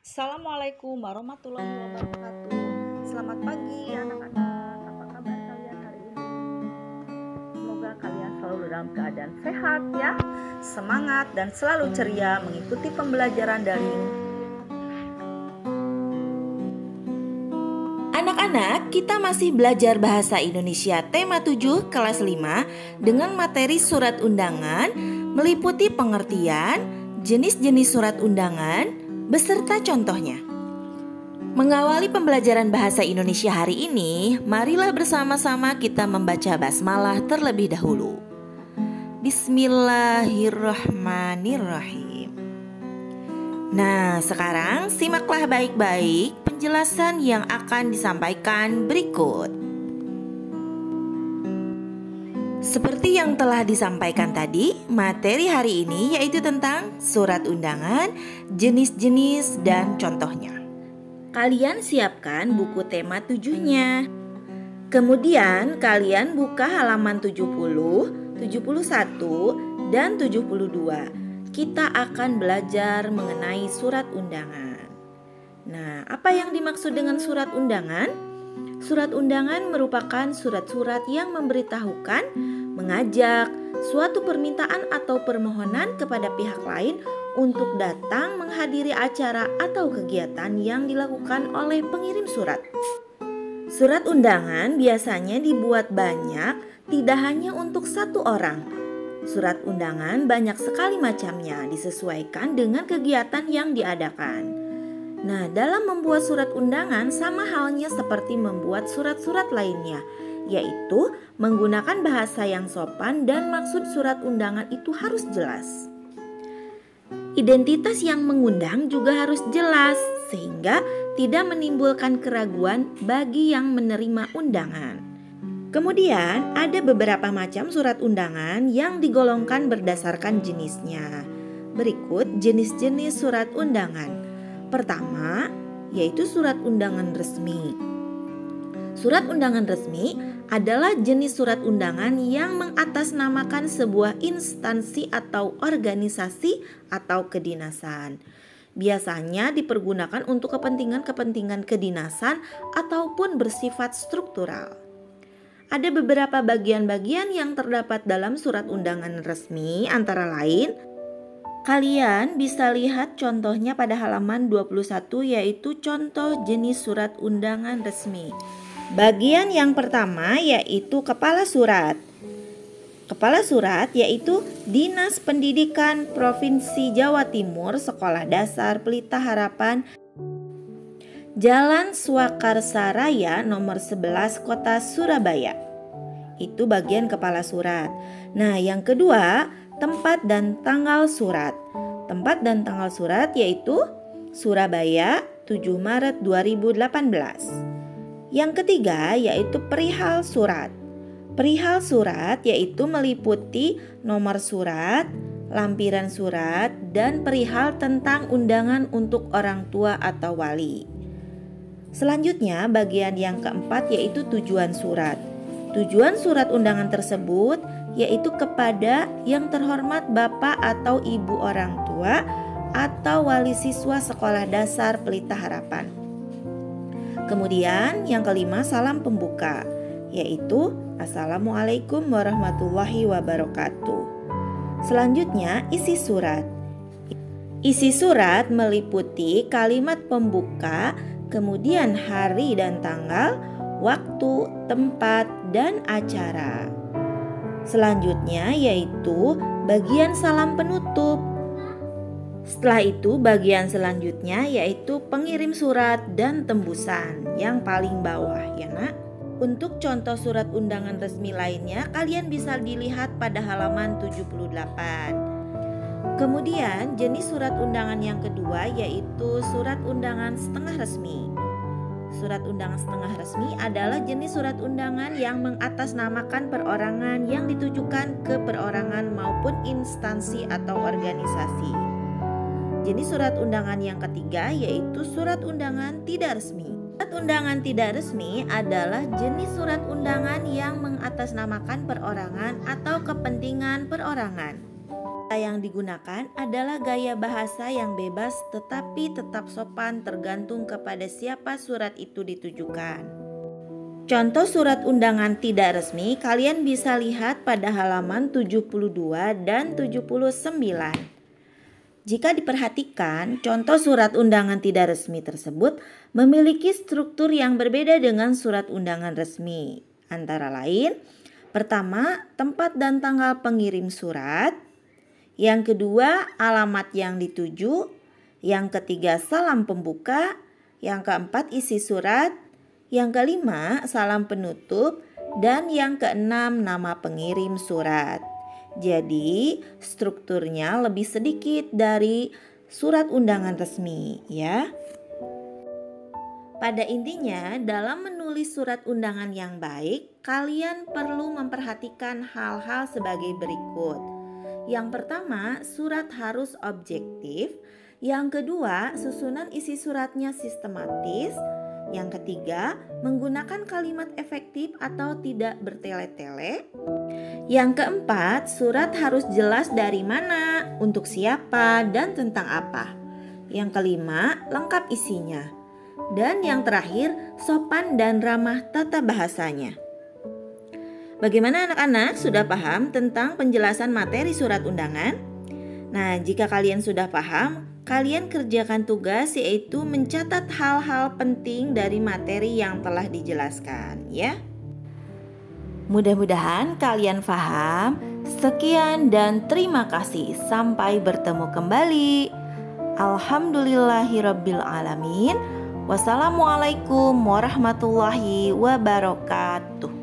Assalamualaikum warahmatullahi wabarakatuh. Selamat pagi anak-anak. Apa kabar kalian hari ini? Semoga kalian selalu dalam keadaan sehat ya. Semangat dan selalu ceria mengikuti pembelajaran daring. Anak-anak, kita masih belajar bahasa Indonesia tema 7 kelas 5 dengan materi surat undangan meliputi pengertian, jenis-jenis surat undangan, beserta contohnya. Mengawali pembelajaran bahasa Indonesia hari ini, marilah bersama-sama kita membaca basmalah terlebih dahulu. Bismillahirrahmanirrahim. Nah, sekarang simaklah baik-baik penjelasan yang akan disampaikan berikut. Seperti yang telah disampaikan tadi, materi hari ini yaitu tentang surat undangan, jenis-jenis, dan contohnya. Kalian siapkan buku tema 7-nya. Kemudian kalian buka halaman 70, 71, dan 72. Kita akan belajar mengenai surat undangan. Nah, apa yang dimaksud dengan surat undangan? Surat undangan merupakan surat-surat yang memberitahukan, mengajak suatu permintaan atau permohonan kepada pihak lain untuk datang menghadiri acara atau kegiatan yang dilakukan oleh pengirim surat. Surat undangan biasanya dibuat banyak, tidak hanya untuk satu orang. Surat undangan banyak sekali macamnya, disesuaikan dengan kegiatan yang diadakan. Nah, dalam membuat surat undangan sama halnya seperti membuat surat-surat lainnya, yaitu menggunakan bahasa yang sopan dan maksud surat undangan itu harus jelas. Identitas yang mengundang juga harus jelas, sehingga tidak menimbulkan keraguan bagi yang menerima undangan. Kemudian ada beberapa macam surat undangan yang digolongkan berdasarkan jenisnya. Berikut jenis-jenis surat undangan. Pertama, yaitu surat undangan resmi. Surat undangan resmi adalah jenis surat undangan yang mengatasnamakan sebuah instansi atau organisasi atau kedinasan. Biasanya dipergunakan untuk kepentingan-kepentingan kedinasan ataupun bersifat struktural. Ada beberapa bagian-bagian yang terdapat dalam surat undangan resmi, antara lain kalian bisa lihat contohnya pada halaman 21, yaitu contoh jenis surat undangan resmi. Bagian yang pertama yaitu kepala surat. Kepala surat yaitu Dinas Pendidikan Provinsi Jawa Timur, Sekolah Dasar Pelita Harapan, Jalan Swakarsa Raya nomor 11 Kota Surabaya. Itu bagian kepala surat. Nah, yang kedua, tempat dan tanggal surat. Tempat dan tanggal surat yaitu Surabaya 7 Maret 2018. Yang ketiga yaitu perihal surat. Perihal surat yaitu meliputi nomor surat, lampiran surat, dan perihal tentang undangan untuk orang tua atau wali. Selanjutnya bagian yang keempat yaitu tujuan surat. Tujuan surat undangan tersebut yaitu kepada yang terhormat Bapak atau Ibu orang tua atau wali siswa Sekolah Dasar Pelita Harapan. Kemudian yang kelima salam pembuka, yaitu Assalamualaikum warahmatullahi wabarakatuh. Selanjutnya isi surat. Isi surat meliputi kalimat pembuka, kemudian hari dan tanggal, waktu, tempat, dan acara. Selanjutnya yaitu bagian salam penutup. Setelah itu bagian selanjutnya yaitu pengirim surat dan tembusan yang paling bawah ya nak. Untuk contoh surat undangan resmi lainnya kalian bisa dilihat pada halaman 78. Kemudian jenis surat undangan yang kedua yaitu surat undangan setengah resmi. Surat undangan setengah resmi adalah jenis surat undangan yang mengatasnamakan perorangan yang ditujukan ke perorangan maupun instansi atau organisasi. Jenis surat undangan yang ketiga yaitu surat undangan tidak resmi. Surat undangan tidak resmi adalah jenis surat undangan yang mengatasnamakan perorangan atau kepentingan perorangan. Yang digunakan adalah gaya bahasa yang bebas tetapi tetap sopan tergantung kepada siapa surat itu ditujukan. Contoh surat undangan tidak resmi kalian bisa lihat pada halaman 72 dan 79. Jika diperhatikan, contoh surat undangan tidak resmi tersebut memiliki struktur yang berbeda dengan surat undangan resmi. Antara lain, pertama, tempat dan tanggal pengirim surat. Yang kedua, alamat yang dituju. Yang ketiga, salam pembuka. Yang keempat, isi surat. Yang kelima, salam penutup. Dan yang keenam, nama pengirim surat. Jadi, strukturnya lebih sedikit dari surat undangan resmi, ya. Pada intinya, dalam menulis surat undangan yang baik, kalian perlu memperhatikan hal-hal sebagai berikut. Yang pertama, surat harus objektif. Yang kedua, susunan isi suratnya sistematis. Yang ketiga, menggunakan kalimat efektif atau tidak bertele-tele. Yang keempat, surat harus jelas dari mana, untuk siapa, dan tentang apa. Yang kelima, lengkap isinya. Dan yang terakhir, sopan dan ramah tata bahasanya. Bagaimana anak-anak, sudah paham tentang penjelasan materi surat undangan? Nah, jika kalian sudah paham, kalian kerjakan tugas yaitu mencatat hal-hal penting dari materi yang telah dijelaskan, ya. Mudah-mudahan kalian paham. Sekian dan terima kasih. Sampai bertemu kembali. Alhamdulillahirabbil alamin. Wassalamualaikum warahmatullahi wabarakatuh.